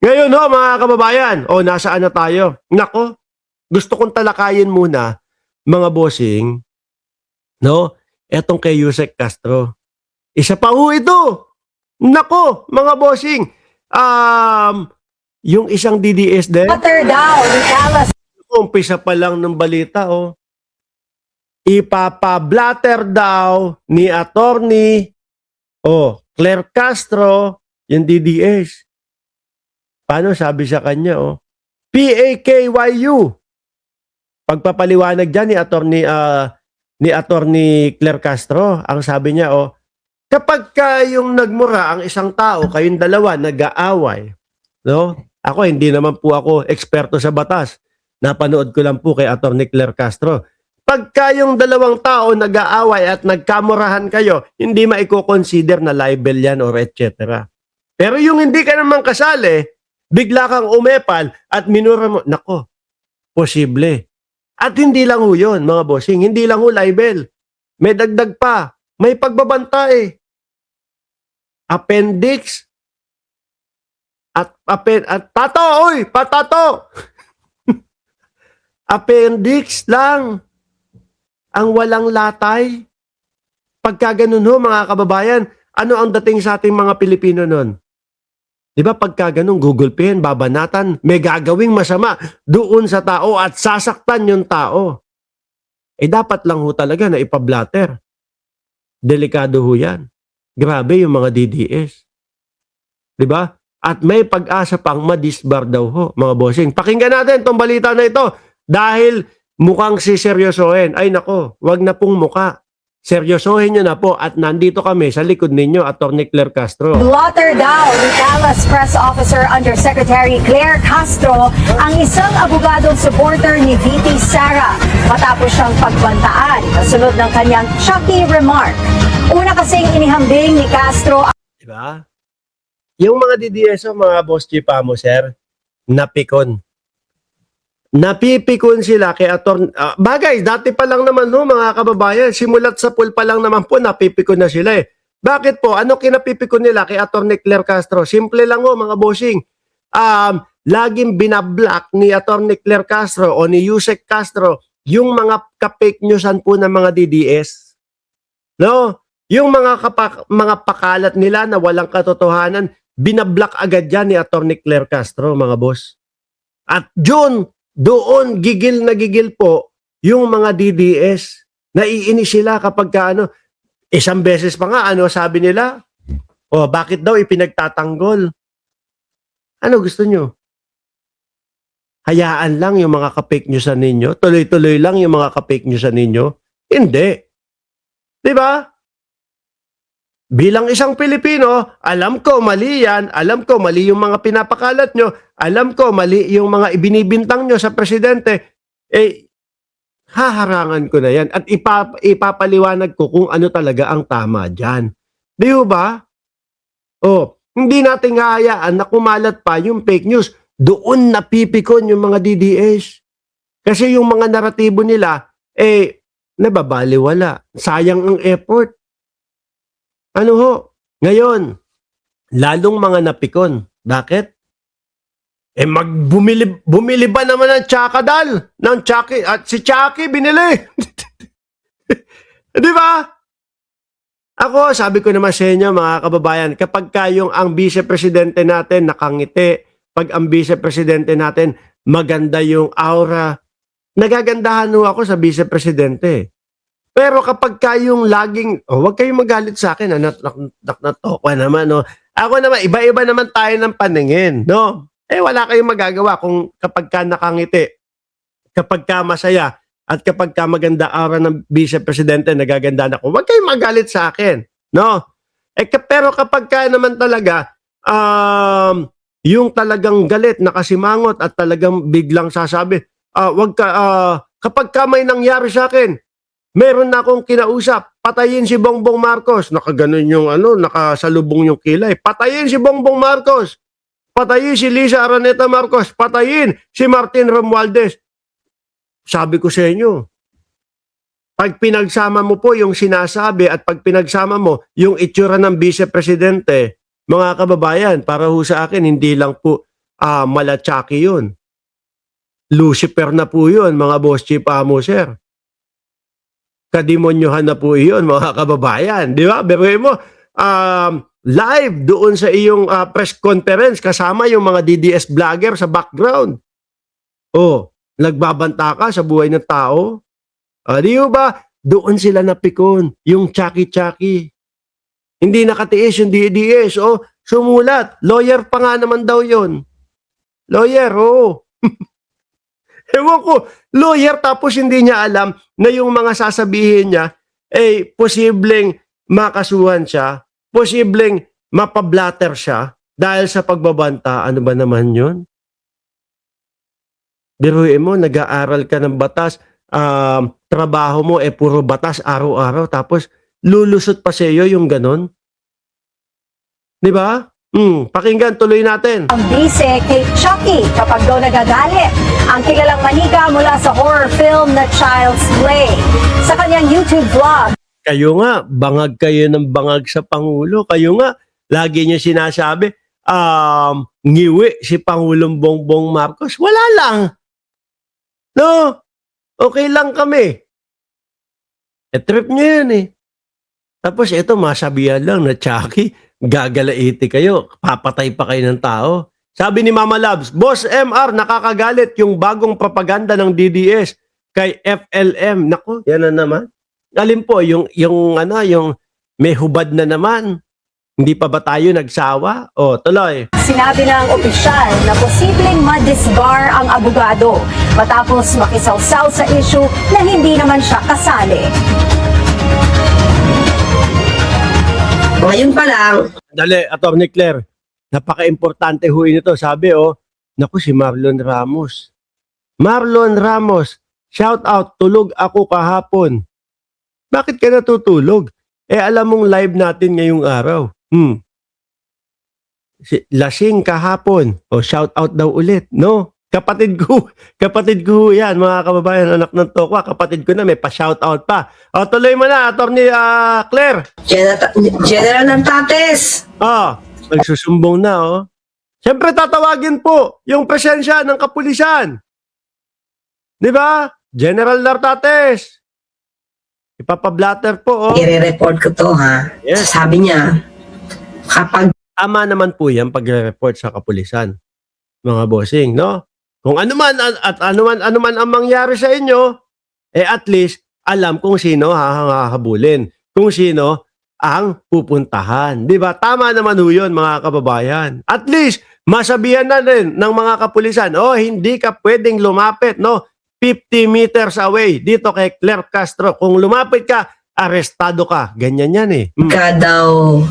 Ngayon ho, mga kababayan, nasaan na tayo? Nako, gusto kong talakayin muna, mga bossing, no? Etong kay Yusek Castro. Isa pa ho ito. Nako, mga bossing, yung isang DDS din, Water down, Alas. umpisa pa lang ng balita, ipapa-blatter daw ni attorney, Claire Castro, yung DDS. Paano sabi sa kanya, PAKYU. Pagpapaliwanag dyan ni attorney Claire Castro, ang sabi niya, kapag yung nagmura ang isang tao, kayong dalawa nag-aaway, no? Ako, hindi naman po ako eksperto sa batas. Napanood ko lang po kay attorney Claire Castro. Pagka yung dalawang tao nag-aaway at nagkamurahan kayo, hindi maiko-consider na libel yan or etc. Pero yung hindi ka naman kasali, bigla kang umepal at minura mo, nako, posible. At hindi lang ho yun, mga bossing, hindi lang ho libel. May dagdag pa, may pagbabanta Appendix at tato, patato. Appendix lang ang walang latay. Pagka ganun ho, mga kababayan, ano ang dating sa ating mga Pilipino nun? Di ba pagka ganun, Google Pay, babanatan, may gagawing masama doon sa tao at sasaktan yung tao. Dapat lang ho talaga na ipablatter. Delikado ho yan. Grabe yung mga DDS. Di ba? At may pag-asa pang madisbar daw ho, mga bossing. Pakinggan natin itong balita na ito dahil mukhang siseryosohin. Ay nako, wag na pong muka. Seryosohin nyo na po at nandito kami sa likod ninyo, Atty. Claire Castro. Water down, Alas Press Officer Undersecretary Claire Castro ang isang abogadong supporter ni VP Sara matapos siyang pagbantaan kasunod ng kanyang choppy remark. Una kasing inihambing ni Castro. Diba? Yung mga DDS, mga boss chipamo, sir, napikon. Napipikon sila kay bagay, dati pa lang naman mga kababayan, simulat sa pool pa lang naman po, napipikon na sila Bakit po? Ano kinapipikon nila kay Atty. Claire Castro? Simple lang mga bossing. Laging binablock ni Atty. Claire Castro o ni Yusek Castro yung mga ka-fake newsan po ng mga DDS. No? Yung mga pakalat nila na walang katotohanan, binablock agad yan ni Atty. Claire Castro, mga boss. At doon gigil na gigil po yung mga DDS. Naiinis sila kapag isang beses pa nga, sabi nila? Bakit daw ipinagtatanggol? Ano gusto nyo? Hayaan lang yung mga ka-fake newsan ninyo? Tuloy-tuloy lang yung mga ka-fake newsan ninyo? Hindi. Diba? Bilang isang Pilipino, alam ko mali yan, alam ko mali yung mga pinapakalat nyo, alam ko mali yung mga ibinibintang nyo sa presidente, haharangan ko na yan at ipapaliwanag ko kung ano talaga ang tama dyan. Di ba? Hindi natin hahayaan na kumalat pa yung fake news. Doon napipikon yung mga DDS. Kasi yung mga naratibo nila, nababaliwala. Sayang ang effort. Ano ho? Ngayon, lalong mga napikon. Bakit? Bumili ba naman ng Tsakadal? Ng Tsaki, at si Tsaki binili. Di ba? Ako, sabi ko naman sa inyo, mga kababayan, kapag ang vice-presidente natin nakangiti, pag ang vice-presidente natin maganda yung aura, nagagandahan ho ako sa vice-presidente. Pero kapag yung laging, huwag kayong magalit sa akin, naknatokwa naman, Ako naman, iba-iba naman tayo ng paningin, no? Wala kayong magagawa kung kapag nakangiti, kapag masaya, at kapag maganda aura ng vice-presidente, nagaganda ako, huwag kayong magalit sa akin, no? Pero kapag naman talaga, yung talagang galit, nakasimangot, at talagang biglang sasabi, kapag may nangyari sa akin, meron na akong kinausap, patayin si Bongbong Marcos. Nakaganon yung nakasalubong yung kilay. Patayin si Bongbong Marcos. Patayin si Lisa Araneta Marcos. Patayin si Martin Romualdez. Sabi ko sa inyo, pag pinagsama mo po yung sinasabi at pag pinagsama mo yung itsura ng vice-presidente, mga kababayan, para ho sa akin, hindi lang po Malachaki yun. Lucifer na po yun, mga boss chief sir. Kademonyohan na po yun, mga kababayan. Di ba? Beruhin mo, live doon sa iyong press conference kasama yung mga DDS vlogger sa background. Oh, nagbabanta ka sa buhay ng tao. Di ba? Doon sila napikon, yung Chucky. Hindi nakatiis yung DDS. Oh, sumulat. Lawyer pa nga naman daw yun. Lawyer, oh. Ewan ko, lawyer tapos hindi niya alam na yung mga sasabihin niya, posibleng makasuhan siya, posibleng mapablatter siya dahil sa pagbabanta. Ano ba naman yun? Biruin mo, nag-aaral ka ng batas, trabaho mo puro batas araw-araw, tapos lulusot pa sa iyo yung ganon. Di ba? Pakinggan, tuloy natin. Ang bise kay Chucky kapag daw nagagalit. Ang kilalang manika mula sa horror film na Child's Play. Sa kanyang YouTube vlog, Kayo nga, bangag kayo ng bangag sa Pangulo. Kayo nga, lagi niyo sinasabi, ngiwi si Pangulong Bongbong Marcos. Wala lang. No? Okay lang kami. Trip niyo yun eh. Tapos ito, masabihan lang na Chucky, gagalaiti kayo, papatay pa kayo ng tao. Sabi ni Mama Labs, Boss MR, nakakagalit yung bagong propaganda ng DDS kay FLM. Naku, yan na naman. Alin po, yung may hubad na naman. Hindi pa ba tayo nagsawa? O, tuloy. sinabi ng opisyal na posibleng ma-disbar ang abogado matapos makisawsaw sa issue na hindi naman siya kasali. Ngayon pa lang, Dali, Atty. Claire, napaka-importante ho nito. Sabi, naku si Marlon Ramos. Marlon Ramos, shout out, tulog ako kahapon. Bakit ka natutulog? Alam mong live natin ngayong araw. Lasing kahapon. Shout out daw ulit, no? Kapatid ko yan, mga kababayan, anak ng Tokwa, kapatid ko na, may pa-shout out pa. Tuloy mo na, Atty. Claire. General ng Tates. Nagsusumbong na, Siyempre, tatawagin po yung presensya ng kapulisan. Di ba? General Nartates. Ipapablatter po, I-report ko to, ha? Yes. Sabi niya, kapag Tama naman po yan pag-report sa kapulisan, mga bossing, no? Kung ano man ang mangyari sa inyo, at least alam kung sino hahabulin, kung sino ang pupuntahan. Di ba? Tama naman ho yun, mga kababayan. At least, masabihan na rin ng mga kapulisan, hindi ka pwedeng lumapit, no? 50 meters away dito kay Claire Castro. Kung lumapit ka, arestado ka. Ganyan yan eh. ka daw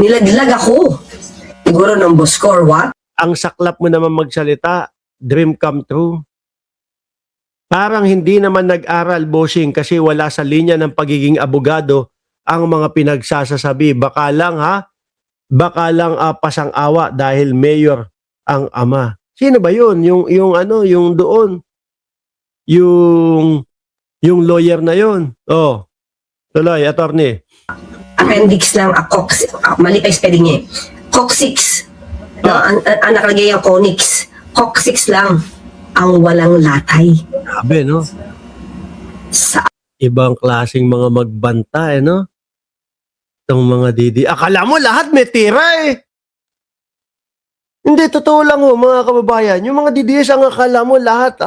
nilaglag ako, siguro ng boss ko or what? Ang saklap mo naman magsalita, dream come true. Parang hindi naman nag-aral, bossing, kasi wala sa linya ng pagiging abogado ang mga pinagsasasabi. Baka lang pasang-awa dahil mayor ang ama. Sino ba yun? Yung doon. Yung lawyer na yun. Tuloy, attorney. Appendix lang, mali pa yung spelling niya. Coccyx. No, ang nakalagay yung conix. Coccyx lang ang walang latay. Sabi, no? Sa Ibang klaseng mga magbanta, no? Itong mga didi. Akala mo lahat may tira, Hindi, totoo lang mga kababayan. Yung mga DDS, ang akala mo lahat,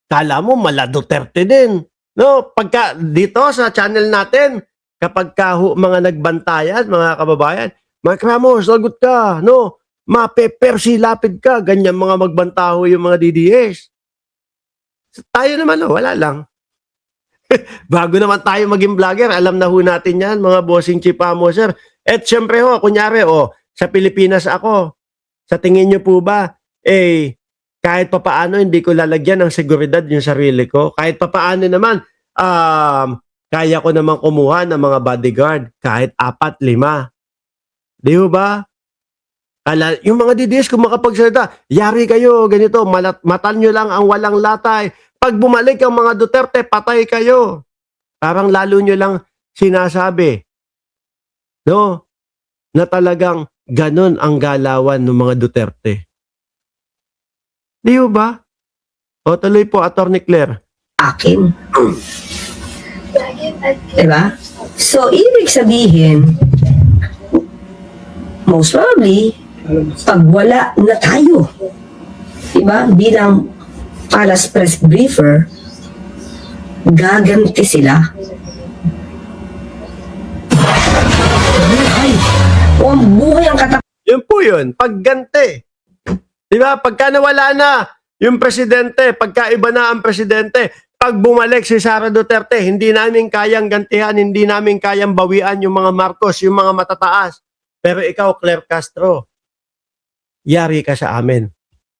kala mo mala Duterte din. No? Pagka dito sa channel natin, kapag mga nagbantayan, mga kababayan, Mike Ramos, lagot ka, no? Mapepersilapid ka, ganyan mga magbantaho yung mga DDS. Tayo naman, wala lang. Bago naman tayo maging vlogger, alam na ho natin yan, mga bossing chief sir. At syempre kunyari, sa Pilipinas ako, sa tingin nyo po ba, kahit papaano hindi ko lalagyan ng seguridad yung sarili ko. Kahit papaano naman, kaya ko naman kumuha ng mga bodyguard, kahit 4, 5. Di ba? Yung mga DDS, kung makapagsalita, yari kayo, ganito, matan nyo lang ang walang latay. Pag bumalik ang mga Duterte, patay kayo. Parang lalo nyo lang sinasabi, no? Na talagang ganon ang galawan ng mga Duterte. Di ba? O tuloy po, Atty. Claire. Akin. Diba? So, ibig sabihin, most probably, pag wala na tayo, diba, bilang Palace Press Briefer, gaganti sila. Buhay. O ang buhay ang Yun po yun, pagganti. Di ba? Pagka nawala na yung presidente, pagka iba na ang presidente, pag bumalik si Sara Duterte, hindi namin kayang gantihan, hindi namin kayang bawian yung mga Marcos, yung mga matataas. Pero ikaw, Claire Castro, yari ka sa amin.